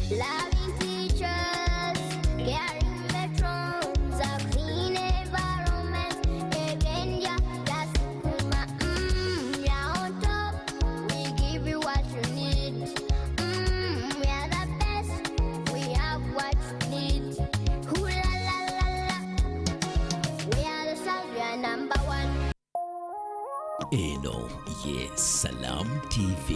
Loving teachers, caring patrons, a clean environment. Ekyenjawulo, you're on top. We give you what you need. We are the best. We have what you need. Ooh la la la la. We are the South. We are number one. Eno ye Salam TV.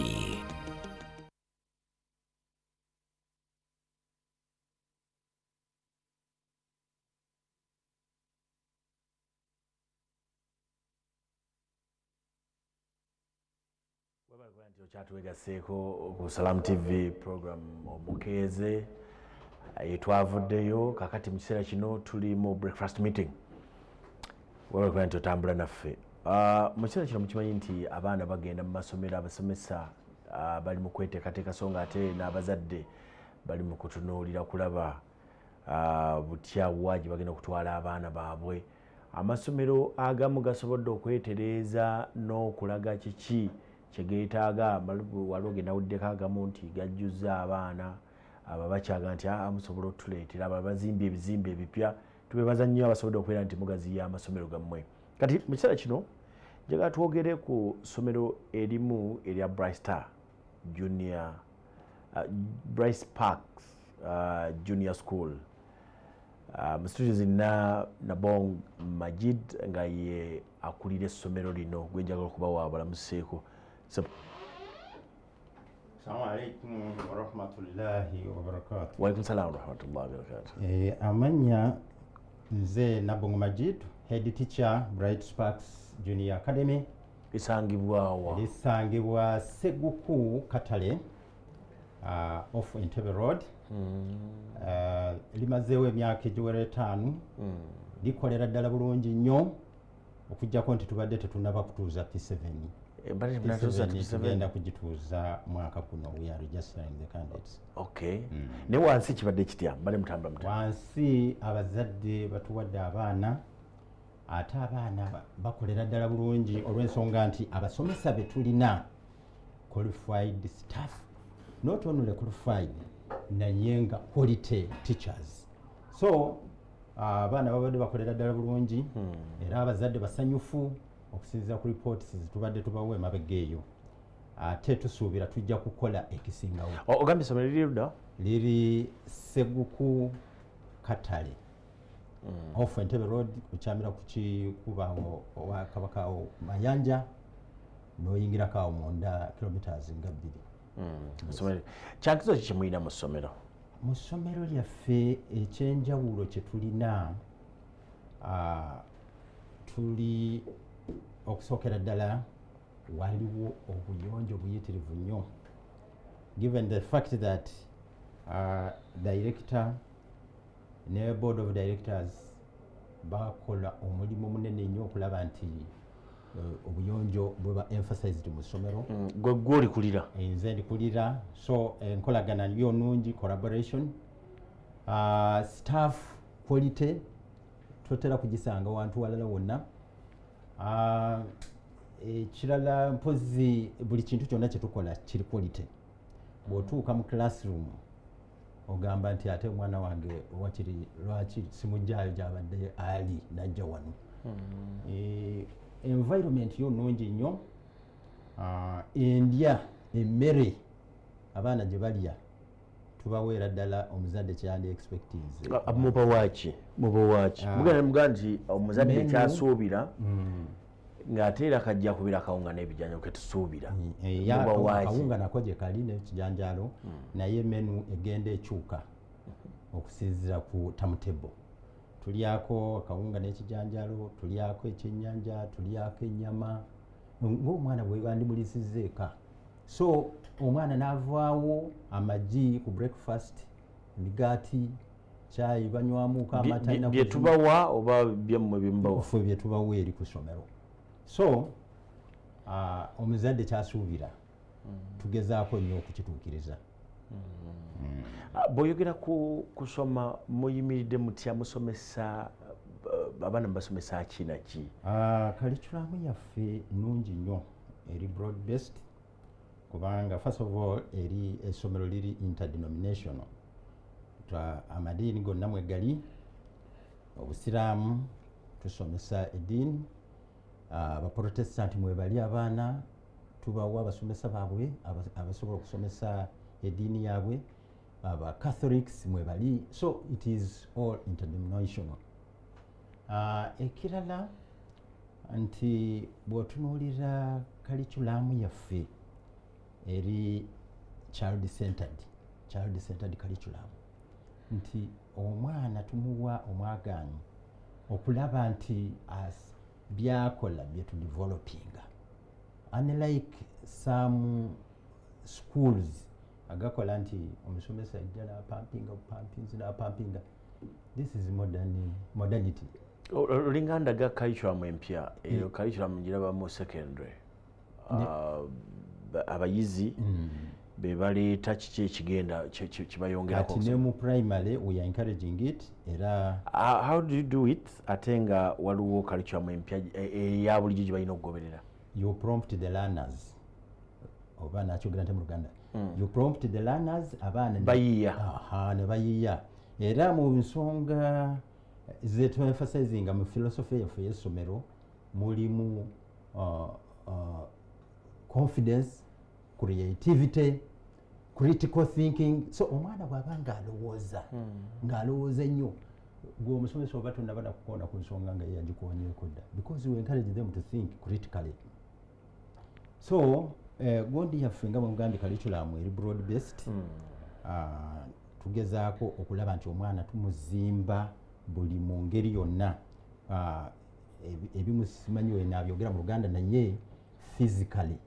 Nti kyatuwegaseeko ku Salam TV program omukeeze yetwavuddeyo kakati mu kiseera kino tuli mu breakfast meeting webagamba nti otambula naffe mu kiseera kino mukimanyi nti abaana bagenda mu masomero abasomesa bali mu kweteekateeka so nga ate n'abazadde bali mu kutunuulira kulaba butya waagi bagenda okutwala abaana baabwe. Amasomero agamu gasobodde okwetereeza n'okulaga kiki kyegeetaaga waliwo genawuddeko agamu nti gajjuzza abaana abo bakyaga nti musobola otuleetera abo bazimbye ebizimbe ebipya. Tubebaza nnyo abasobodde okubeera nti mugaziya amasomero gammwe. Kati mu kiseera kino njagala twogere ku ssomero erimu erya Bright Star Junior Bryce Parks Junior School. Mu studio zina Nabong Majid nga ye akulira essomero lino gwe njagala okubawa abalamuseeko. Assalamu alaikum wa rahmatullahi wa barakatuh. Wa alaikum salam wa rahmatullahi wa barakatuh. Amanya nze Nabong Majid, head teacher Bright Sparks Junior Academy. Lisangibwa Seguku Katale off Entebbe Road. Limazeewo emyaka egiwera 5. Likolera ddala bulungi nnyo okujjako nti tubadde tetunaba kutuuza P7. Tugenda kugituuza mwaka guno. We are registering the candidates. Okay. Ne wansi kibadde kitya bale mutambula mutambula. Wansi abazadde batuwadde abaana ate abaana bakolera ddala bulungi olw'ensonga nti abasomesa be tulina qualified staff, not only qualified naye nga quality teachers. So abaana babadde bakolera ddala bulungi era abazadde basanyufu okusinziira ku reports tubadde tubawe emabega eyo. Ate tusuubira tujja kukola ekisingawo. Ogambye essomero liri ludda? Liri Seguku Katale off Entebbe Road kukyamira kukikubawo owa Kabakawo Mayanja n'oyingirako awo munda kilometers nga 2. Kyankizo ki mulina mu ssomero? Mu ssomero lyaffe ekyenjawulo kye tulina tuli okusookera ddala waliwo obuyonjo buyitirivu nnyo, given the fact that director ne board of directors bakola omulimu munene nnyo okulaba nti obuyonjo bweba emphasized mu ssomero. Gwe olikulira? Nze ndikulira, so enkolagana yo nungi, collaboration, staff quality tutera kugisanga wantu walala wonna. Ekirala mpozi buli kintu kyonna kyetukola kiri quality. Bw'otuuka mu classroom ogamba nti ate omwana wange wakiri lwaki simujjaayo gy'abadde ali najja wano. Environment yo nungi nnyo. Endya emmere abaana gye balya tubaweera ddala omuzadde kyandi expectings. Mubawaaki mugamba nti omuzadde kyasuubira ng'ate era kajja kubeera akawunga n'ebijanjaalo ke tusuubira. Akawunga nako gye kali n'ekijanjaalo naye menu egenda ekyuka okusinziira ku timetable. Tulyako akawunga n'ekijanjaalo, tulyako ekyennyanja, tulyako ennyama ng'omwana bwe bandimulisiza eka. So omwana n'avaawo amagi ku breakfast, migaati, chai banywamuko amata. Bye tubawa oba byammwe bye mubawa? Ffe bye tubawa eri ku ssomero. So omuzadde kyasuubira tugezaako nnyo okukituukiriza. Bw'oyogera ku kusoma muyimiridde mutya musomesa abaana basomesa ki naki? Kalikulamu yaffe nnungi nnyo eri broad based kubanga first of all eri essomero liri interdenominational. amadiini gonna mwegali obusiraamu tusomesa eddiini abaprotestant mwebali abaana tubawa abasomesa baabwe abasobola okusomesa eddiini yaabwe abacatholics mwebali so it is all interdenominational ekirala nti bw'otunuulira curriculum yaffe eri child centered curriculum nti omwana tumuwa omwagaanyi okulaba nti as byakola byetudevelopinga unlike some schools agakola nti omusomesa ajja n'apampinga this is modernity olinga ndaga curriculum empya eyo curriculum giraba mu secondary abayizi be baleeta kiki ekigenda kibayongerako kati ne mu primary we are encouraging it era how do you do it ate nga waliwo curriculum empya eya bulijjo gye balina okugoberera you prompt the learners oba nakyogera nte mu Luganda you prompt the learners abaana ne bayiiya era mu nsonga zetwemphasizinga mu philosophy yaffe y'essomero mulimu confidence, creativity, critical thinking. So omwana bwaba ng'alowooza nnyo gwe omusomesa oba tonnaba nakukonda ku nsonga nga yagikoonyeeko dda because we encourage them to think critically. So gondi yaffe nga bwemugambye curriculum eri broad based tugezaako okulaba nti omwana tumuzimba buli mu ngeri yonna ebimu simanyi we nabyogera mu Luganda naye physically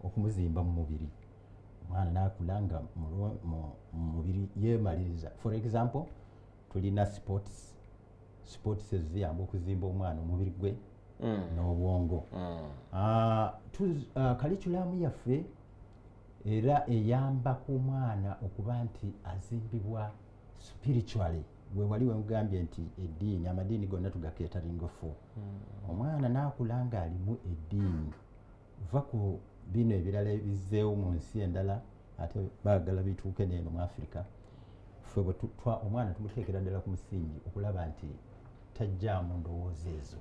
okumuzimba mu mubiri omwana nakula nga mu mubiri yemaliriza. For example tulina sports eziyamba okuzimba omwana omubiri gwe n'obwongo. Curriculum yaffe era eyamba ku mwana okuba nti azimbibwa spiritually. We wali wemugambye nti eddiini amadiini gonna tugaketaringa fo omwana nakula nga alimu eddiini va ku bino ebirala ebizzeewo mu nsi endala ate baagala bituuke n'eno mu Africa ffe omwana tumuteekera ddala ku musingi okulaba nti tajjaamu ndowooza ezo.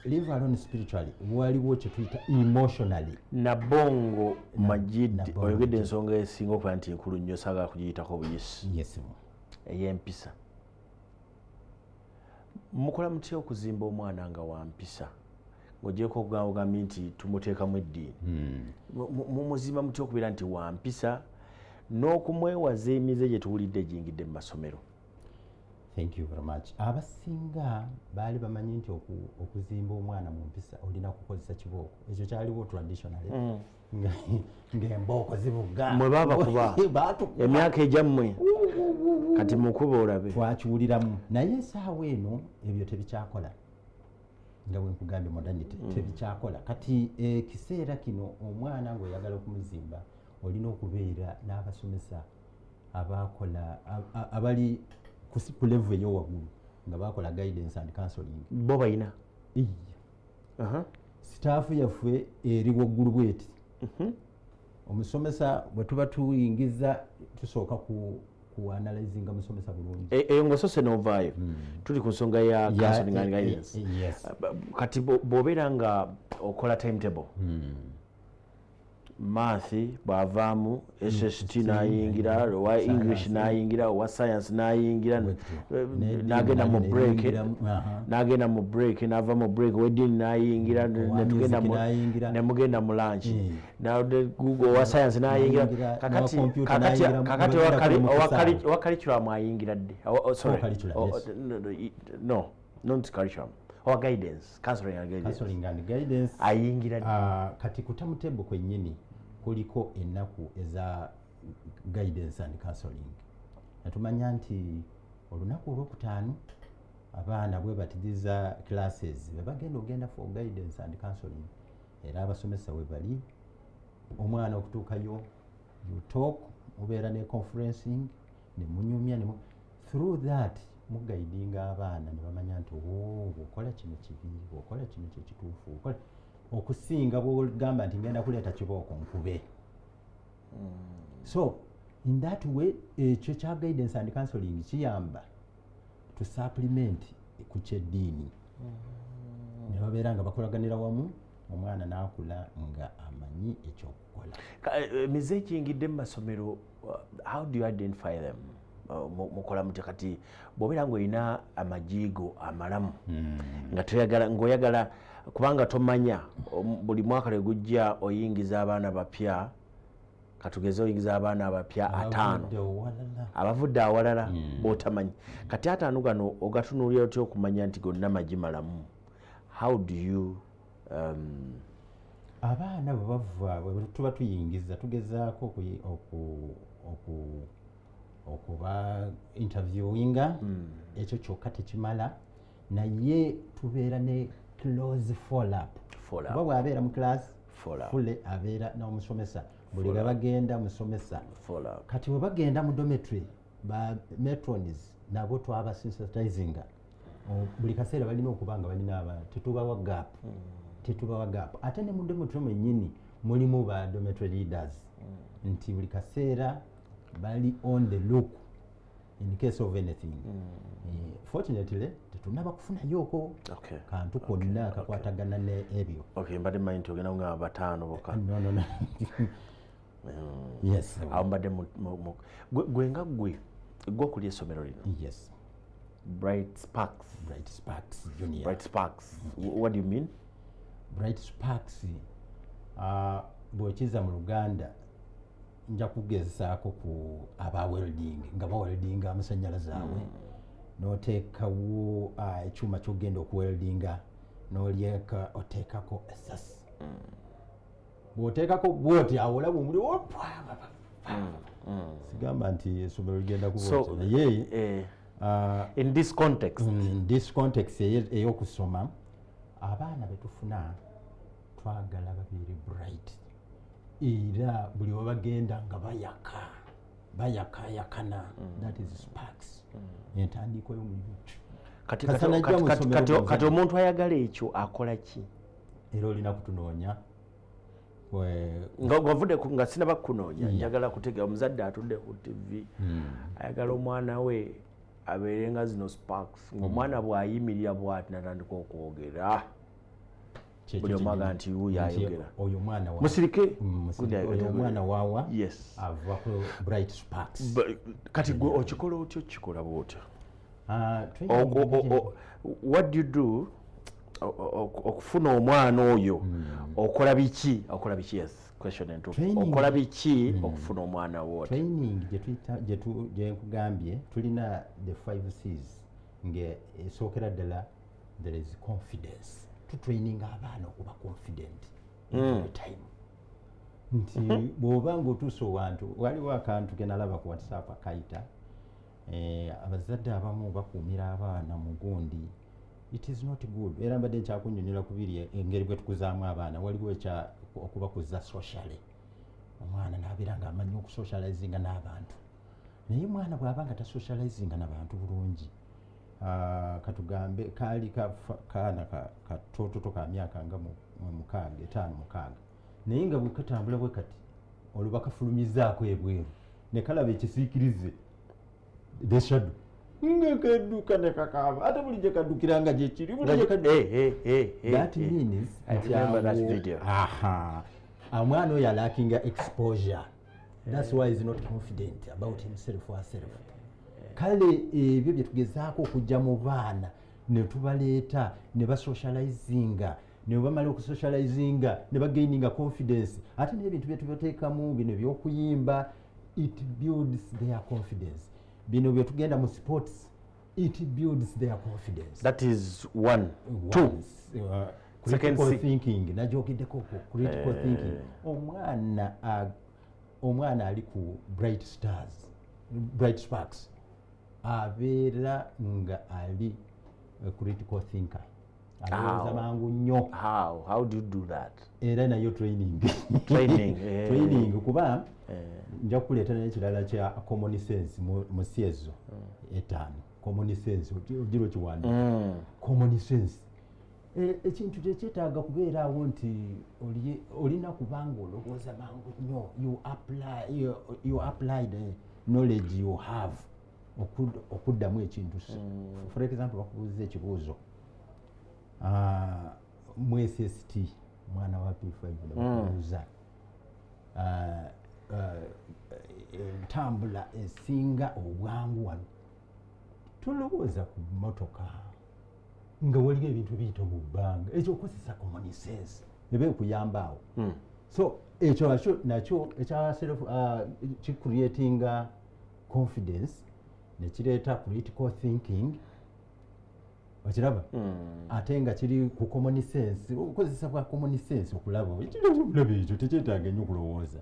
Live alone spiritually waliwo kye tuyita emotionally nabongo majid oyogedde ensonga esinga okuba nti enkulu nnyo saagala kugiyitako obuyisi. Yes. Ey'empisa mukola mutya okuzimba omwana nga wa mpisa ng'ogyeko okugambye nti tumuteekamu eddiini mumuzimba mutya okubeera nti wa mpisa n'okumwewaza emize gye tuwulidde giyingidde mu masomero? Thank you very much. Abasinga baali bamanyi nti okuzimba omwana mu mpisa olina kukozesa kibooko. Ekyo kyaliwo traditionally ng'embooko zibuga mwe baabakuba emyaka egyammwe kati mukuba olabe twakiwuliramu naye essaawa eno ebyo tebikyakola nga bwe nkugambye modernity tebikyakola. Kati ekiseera kino omwana ng'oyagala okumuzimba olina okubeera n'abasomesa abakola abali ku level eyo waggulu nga bakola guidance and counseling. Bo bayina staff yaffe eri waggulu bweti. Omusomesa bwe tuba tuyingiza tusooka ku analyzing omusomesa bulungi eyo ng'osose n'ovaayo tuli ku nsonga ya counseling and guidance. Yes. Kati bw'obeera nga okola timetable maathi bw'avaamu SST n'ayingira owa English n'ayingira owa science n'ayingira n'agenda mu break n'ava mu break ow'eddiini n'ayingira nemugenda mu lunch Google owa science n'ayingira kakati owa curriculum ayingira dde not curriculum owa guidance counseling and guidance ayingira dde. Kati ku timetable kwennyini kuliko ennaku eza guidance and counseling. Natumanya nti olunaku olwokutaano abaana bwe batiriza classes bwe bagenda for guidance and counseling era abasomesa we bali omwana okutuukayo you talk mubeera ne conferencing ne munyumya through that mugaidinga abaana ne bamanya nti okola kino kibi okola kino kyekituufu okusinga bw'ogamba nti ngenda kuleeta kibooko nkube. So in that way ekyo kya guidance and counseling kiyamba to supplement ku kyeddiini ne babeera nga bakolaganira wamu omwana n'akula nga amanyi ekyokukola. Emize giyingidde mu masomero, how do you identify them? Mukola muti kati bw'obeera ng'olina amajigo amalamu ng'oyagala kubanga tomanya buli mwaka lwe gujja oyingiza abaana bapya, katugeze oyingiza abaana abapya 5 abavudde awalala b'otamanyi, kati 5 gano ogatunuulira otya okumanya nti gonna magi malamu? How do you abaana bwe bava bwe tuba tuyingiza tugezaako okuba interviewinga, ekyo kyokka tekimala, naye tubeera ne close follow up. Oba bw'abeera mu class fule abeera n'omusomesa, buli lwe bagenda musomesa. Kati bwe bagenda mu dormitory ba matrons nabo twaba sensitizinga, buli kaseera balina okuba nga balina abaana, tetubawa gap. Ate ne mu dormitory mwennyini mulimu ba dormitory leaders nti buli kaseera bali on the look in case of anything. Fortunately tetunaba kufunayooko kantu konna kakwatagana n'ebyo. Mbadde mmanyi nti ogenda kugamba 5 bokka. No. Yes. Awo mbadde gwe nga gwe okulya essomero lino. Yes. Bright Sparks Junior. Bright Sparks. What do you mean? Bright Sparks bw'okiza mu Luganda nja kugezaako ku aba welding nga baweldinga amasannyalaze awe n'oteekawo ekyuma ky'ogenda okuweldinga n'olyeka oteekako essasi, bw'oteekako bwoti awo olaba omuliro sigamba nti essomero ligenda kuba naye in this context ey'okusoma abaana betufuna twagala babeere bright era buli we bagenda nga bayakayakana. That is Sparks. Entandikwa y'omulimu. Kati omuntu ayagala ekyo akola ki? Era olina kutunoonya ng'ovudde nga sinaba kukunoonya, njagala kutegeera omuzadde atudde ku TV ayagala omwana we abeere nga zino Sparks, ng'omwana bw'ayimirira bw'ati natandika okwogera buli omwaga nti wuyo ayogera oyo mwana wa musirike oyo mwana wawa ava ku Bright Sparks. Kati gwe okikola otyo kikola bwotyo? What do you do okufuna omwana oyo? Okola biki? Yes, question entuufu. Okola biki okufuna omwana wo? Training gye nkugambye tulina the 5 C's ng'esookera ddala there is confidence. Training abaana okuba confident every time. Nti bw'oba ng'otuuse owantu, waliwo akantu ke nalaba ku WhatsApp akayita abazadde abamu bakuumira abaana mu gundi. It is not good. Era mbadde nkyakunnyonnyola ku biri engeri bwe tukuzaamu abaana, waliwo okubakuza socially. Omwana n'abeera ng'amanyi okusocializinga n'abantu, naye mwana bw'aba nga tasocializinga n'abantu bulungi, katugambe kaali kaana katoototo ka myaka nga 5-6, naye nga bwe katambula bwe kati olwo bakafulumizaako ebweru ne kalaba ekisiikirize the shadow nga kadduka ne kakaaba, ate buli gye kaddukiranga gye kiri. That means omwana oyo alakinga exposure. That's why he's not confident about himself or herself. Kale ebyo bye tugezaako okujja mu baana ne tubaleeta ne basocializinga, ne bamala okusocializinga ne bagaininga confidence. Ate n'ebintu bye tubateekamu bino by'okuyimba, it builds their confidence. Bino bye tugenda mu sports, it builds their confidence. That is 1. 2. Critical thinking. Najogeddeko critical thinking. Omwana ali ku Bright Sparks abeera nga ali critical thinker. Alowooza mangu nnyo. How do you do that? Era nayo training. Training kuba nja kukuleeta n'ekirala kya common sense mu siezo 5. Common sense ojiro kiwanda. Common sense ekintu tekyetaaga kubeeraawo nti olina kubanga olowooza mangu nnyo you apply the knowledge you have okuddamu ekintu. For example bakubuuza ekibuuzo mu SST mwana wa P5 bakubuuza ntambula esinga obwangu wano, tolowooza ku motoka nga waliwo ebintu biyita mu bbanga, ekyo okozesa common sense eba ekuyambaawo. So ekyo nakyo ekya self kicreatinga confidence nekireeta critical thinking, okiraba ate nga kiri ku common sense, okozesa bwa common sense okulaba ekyo tekyetaaga nnyo okulowooza.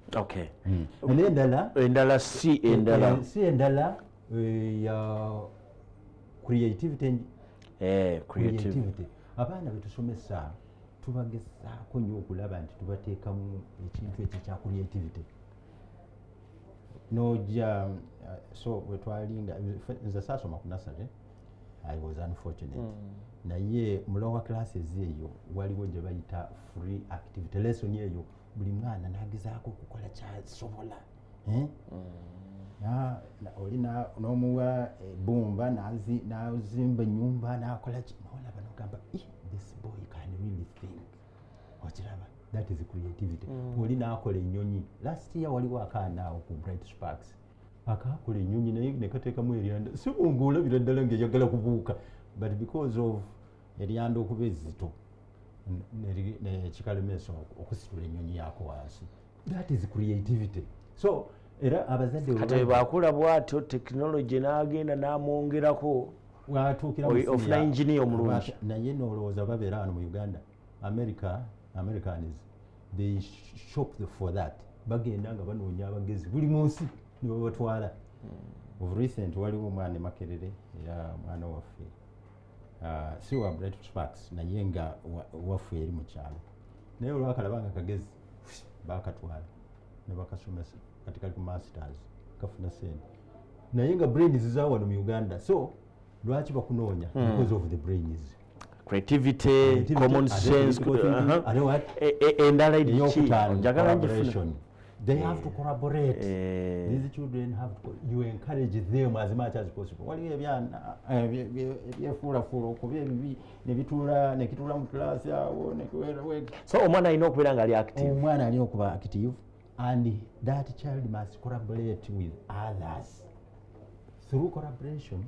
Endala si endala ya creativity. Abaana betusomesa tubagezaako nnyo okulaba nti tubateekamu ekintu ekyo kya creativity. Nojja so wetwalinga nze saasoma ku nursery, I was unfortunate. Naye mu lower classes eyo waliwo gye bayita free activity lesson. Eyo buli mwana nagezaako okukola kyasobola. Olina n'omuwa ebbumba n'azimba ennyumba n'akola olaba n'ogamba this boy can really think. Okiraba, that is creativity. Oli n'akola ennyonyi. Last year waliwo akaana awo ku Bright Sparks akakola ennyonyi naye ne kateekamu eryanda, si bongo olabira ddala ng'eyagala kubuuka, but because of eryanda okuba ezzito nekikalemesa okusitula ennyonyi yaako wansi. That is creativity. So era abazadde kati bakula bwatyo technology n'agenda n'amwongerako ofuna engineer omulungi. Naye n'olowooza babeera wano mu Uganda, Americans they shopped for that. Bagenda nga banoonya abagezi buli munsi ne babatwala. Of recent waliwo omwana e Makerere era mwana waffe si wa Bright Sparks naye nga waffe eri mu kyalo, naye olwakalabanga kagezi bakatwala ne bakasomesa kati kali ku masters kafuna sente naye nga brains zizawano mu Uganda. So lwaki bakunoonya? Because of the brains, creativity, common sense. Endala njagala njifuna. They have to collaborate. These children have to, you encourage them as much as possible. Waliwo ebyana ebyefuulafuula okuba ebibi ne kitula mu class awo ne kuwera. So omwana alina okubeera nga ali active. Omwana alina okuba active and that child must collaborate with others. Through collaboration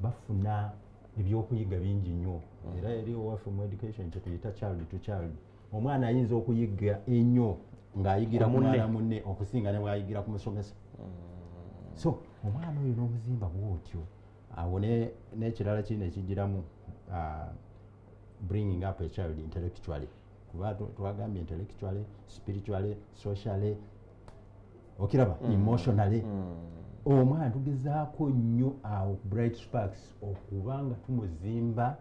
bafuna ebyokuyiga bingi nnyo. Era eri owaffe mu education kyetuyita child to child. Omwana ayinza okuyiga ennyo ng'ayigira ku mwana munne okusinga ne bw'ayigira ku musomesa. So omwana oyo n'omuzimba bw'otyo awo n'ekirala kiri ne kijiramu bringing up a child intellectually. Kuba twagambye intellectually, spiritually, socially, okiraba emotionally. Omwana tugezaako nnyo awo Bright Sparks okuba nga tumuzimba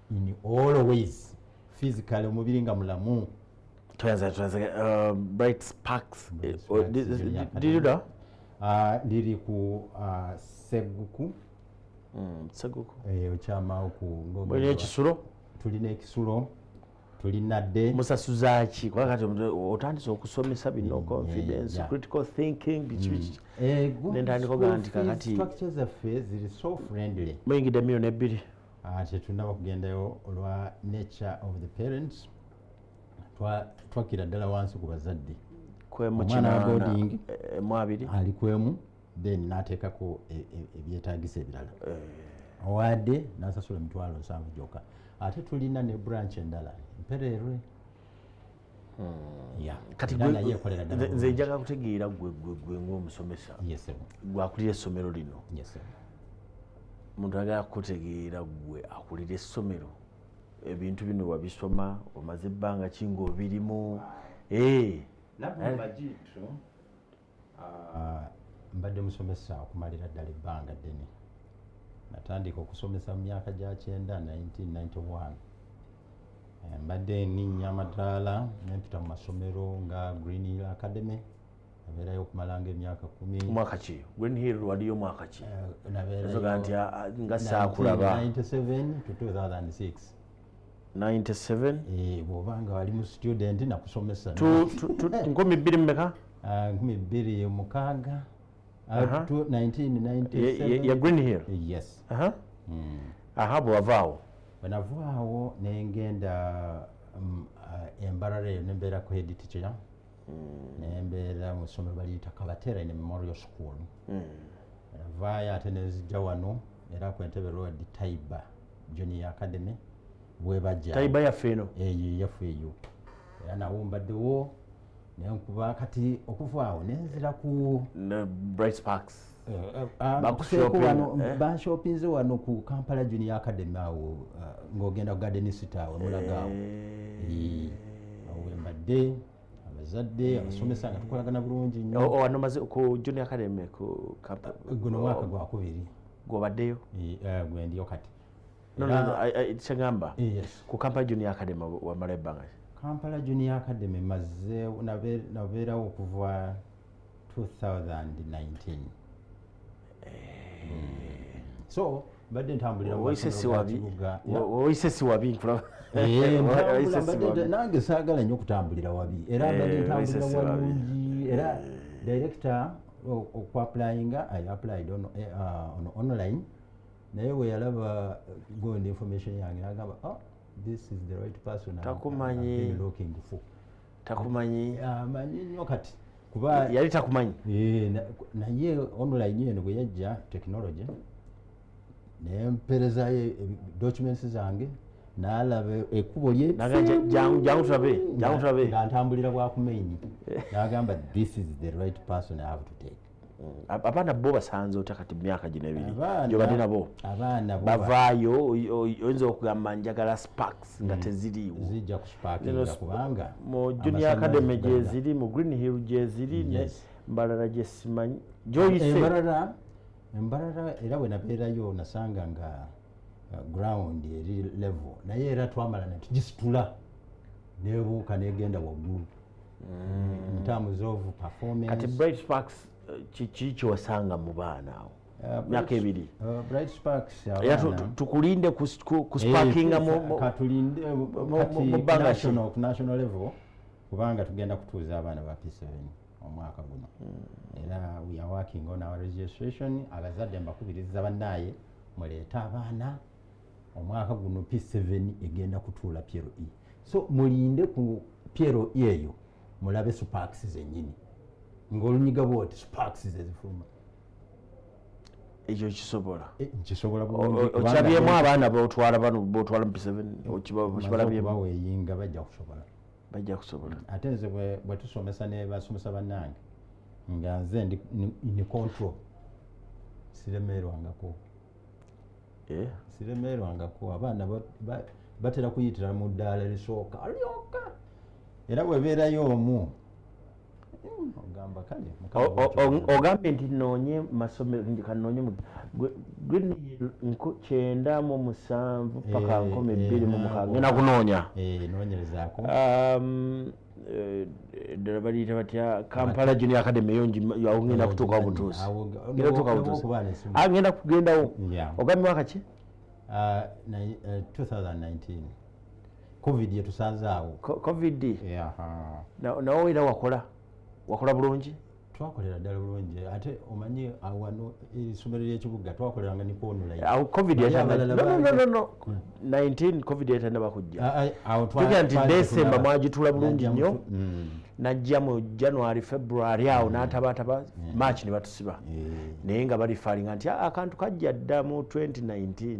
in all ways, physically omubiri nga mulamu. Bright Sparks dirida liri ku Seguku. Okyamaawo ku ekisulo. Tulina ekisulo, tulina dde. Musasuzaaki kuba kati otandise okusomesa bino confidence, critical thinking, nentandika ogaa nti kakati structures zaffe ziri so friendly. muyingidde million 2. Tetunaba kugendayo olwa nature of the parents. Twakira ddala wansi ku bazadde. Omwana wa boarding ali kwemu then n'ateekako ebyetaagisa ebirala. Owadde n'asasula emitwalo 7 gyokka. Ate tulina ne branch endala Mpererwe. Kati nze njaga kutegeera gwe ng'omusomesa gwakulira essomero lino. Muntu agala kutegeera gwe akulira essomero ebintu bino wabisoma omaze ebbanga ki ng'obirimu. Mbadde musomesa okumalira ddala ebbanga ddene. Natandika okusomesa mu myaka gya 1991. Mbadde nninnya amadaala nempita mu masomero nga Green Hill Academy. Nabeerayo okumalanga emyaka 10. Mwaka ki? Green Hill waliyo mwaka ki? Nabeerayo nti nga saakulaba. 1997 to 2006. 97 bw'obanga wali mu student nakusomesa 2000 mmeka 2006 1997 ya Green Hill. yes bwe wavaawo bwe navaawo nengenda Embarara eyo nembeera ku head teacher nembeera mu ssomero baliyita Kabatera in Memorial School navaayo ate nenzijja wano era ku Entebbe Road Taiba Junior Academy bwebajja Taiba yaffe eno eyo yaffe eyo era nawo mbaddewo nenkuba kati okuvaawo nenzira ku Bright Sparks banshopinze wano ku Kampala Junior Academy awo ng'ogenda ku Garden City awo mulagaawo awo wembadde abazadde abasomesa nga tukolagana bulungi nnyo wano maze ku Junior Academy ku guno mwaka gwakubiri gwobaddeyo gwendiyo kati kyegamba ku Kampala Junior Academy wamala ebbanga Kampala Junior Academy maze nabeerawo okuva 2019 so mbadde ntambulira woyise si wabi nange saagala nnyo okutambulira wabi era mbadde ntambulira walungi era director okwapplyinga I applied on online naye we yalaba gondi information yange nagamba this is the right person takumanyi looking for takumanyi manyi nnyo kati kuba yali takumanyi naye online eno bwe yajja technology nemperezayo documents zange nalaba ekkubo lye jangu tulabe nga ntambulira bwakumaini nagamba this is the right person I have to take abaana bo basanze otya kati myaka gino ebiri gyobadde nabo abaana bavaayo oyinza okugamba njagala sparks nga teziriiwo zijja kusparkinga kubanga mu Junior Academy gyeziri mu Green Hill gyeziri Mbarara gyesimanyi gyoyise Embarara era bwe nabeerayo nasanga nga ground eri level naye era twamala netugisitula nebuuka negenda waggulu in terms of performance kati Bright Sparks kiki kyewasanga mu baana awo myaka ebiri Bright Sparks era tukulinde ku sparkinga katulinde ku national level kubanga tugenda kutuuza abaana ba P7 omwaka guno era we are working on our registration abazadde mbakubiriza bannaye muleeta abaana omwaka guno P7 egenda kutuula PLE so mulinde ku PLE eyo mulabe sparks zennyini ng'olunyiga bwoti sparks zezifuluma ekyo kisobola nkisobola okirabyemu abaana botwala mu P7 okibalabyemubaweyinga bajja kusobola ate nze bwe tusomesa ne basomesa bannange nga nze ndi control siremerwangako abaana batera kuyitira mu ddaala lisooka alyoka era bwebeerayo omu ogamba kale ogambye nti noonye masomero kanoonye Green Hill 9 paka 26 ngenda kunoonya noonyerezaako ddala baliyita batya Kampala Junior Academy eyo ngenda kutuuka obutuusi ngenda kugendawo ogambye mwaka ki 2019 covid yetusanze awo covid nawe era wakola bulungi twakolera ddala bulungi ate omanyi wano essomero ly'ekibuga twakoleranga ni online covid no 19 covid yatandaba kujja tugira nti December mwagitula bulungi nnyo najja mu January February awo n'atabataba March ne batusiba naye nga balifaalinga nti akantu kajja dda mu 2019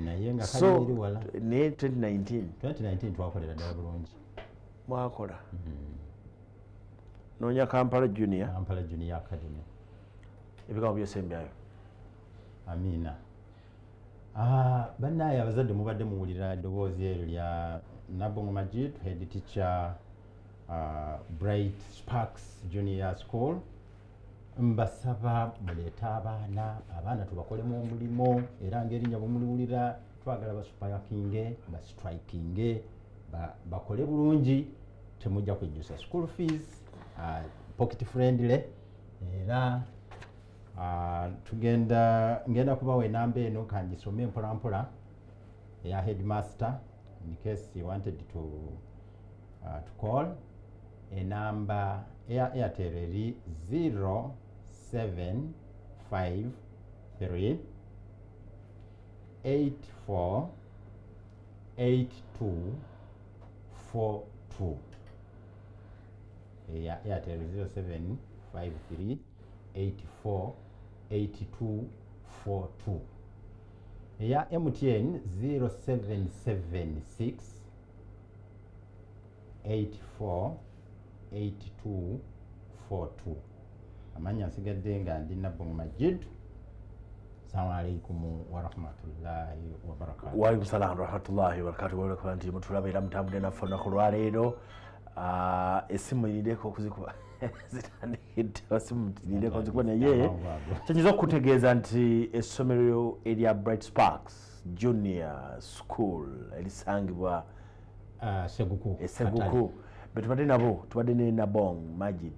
naye nga kali wala ne 2019 twakolera ddala bulungi mwakola noonya Kampala Junior Academy ebigambo byose mbyayo amiina bannaye abazadde mubadde muwulira eddoboozi eryo lya Nabongo Majid head teacher Bright Sparks Junior School mbasaba muleete abaana tubakolemu omulimu era ng'erinnya bwe muliwulira twagala basparkinge bastrikinge bakole bulungi temujja kwejjusa school fees pocket friendly era ngenda kubawa enamba eno kangisome mpolampola eya headmaster in case you wanted to call. A number Airtel eri 0753 84 8242. Airtel 0753 84 8242. MTN 0776 84 8242. Amanya nsigadde nga ndi Nabbo Majid. Assalamu alaikum wa rahmatullahi wa barakatuh. Wa alaikum salam wa rahmatullahi wa barakatuh. Wale kwa nti mutulabira mutambule naffe olunaku lwaleero. Essimu irideko okuzikuba zitandikidde essimu irideko okuzikuba naye kyenyiza okutegeeza nti essomero erya Bright Sparks Junior School erisangibwa Seguku. Betubadde nabo tubadde ne Nabong Majid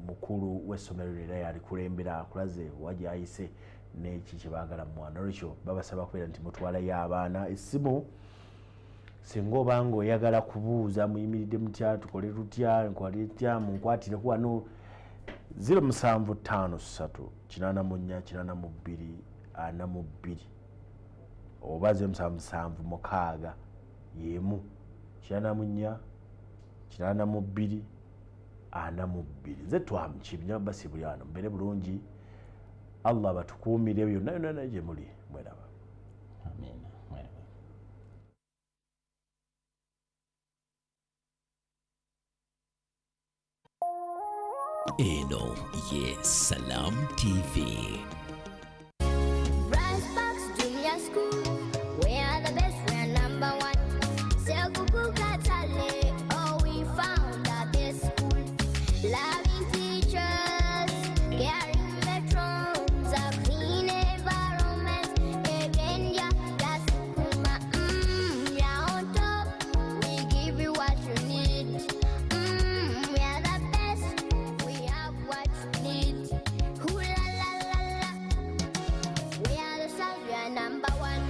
mukulu w'essomero era yalikulembera akulaze waji ayise n'eki kye baagala mu mwana. Olwekyo babasaba kubeera nti mutwalayo abaana essimu singa obanga oyagala kubuuza muyimiridde mutya tukole tutya nkwatire tutya munkwatireku wano 0753 84 82 42 oba 0776 yemu 84 82 42 ze twamukibnya basi buli ano mbere bulungi. Allah batukuumire byonna byonna gye muli mweraba. Amen. Eno ye Salam TV. Bright Sparks Junior School, we are the best, we are number one. Seguku Katale, oh we found our best school. Loving teachers, caring patrons, a clean environment. Ekyenjawulo, we are on top, we give you what you need. We are the best, we have what you need. Ooh la la la la, we are the stars, we are number one.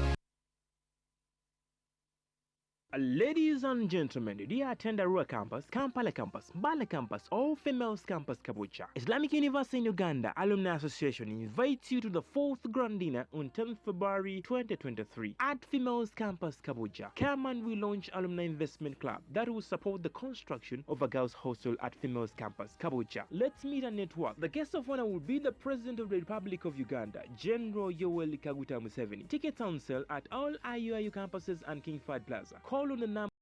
Ladies and gentlemen, dear Tendarua Campus, Kampala Campus, Mbale Campus, All Females Campus Kabucha, Islamic University in Uganda Alumni Association invites you to the 4th Grand Dinner on 10th February 2023 at Females Campus Kabucha. Come and we launch Alumni Investment Club that will support the construction of a girls' hostel at Females Campus Kabucha. Let's meet and network. The guest of honor will be the President of the Republic of Uganda, General Yoweri Kaguta Museveni. Tickets on sale at all IUIU campuses and King Fahd Plaza. Call on the number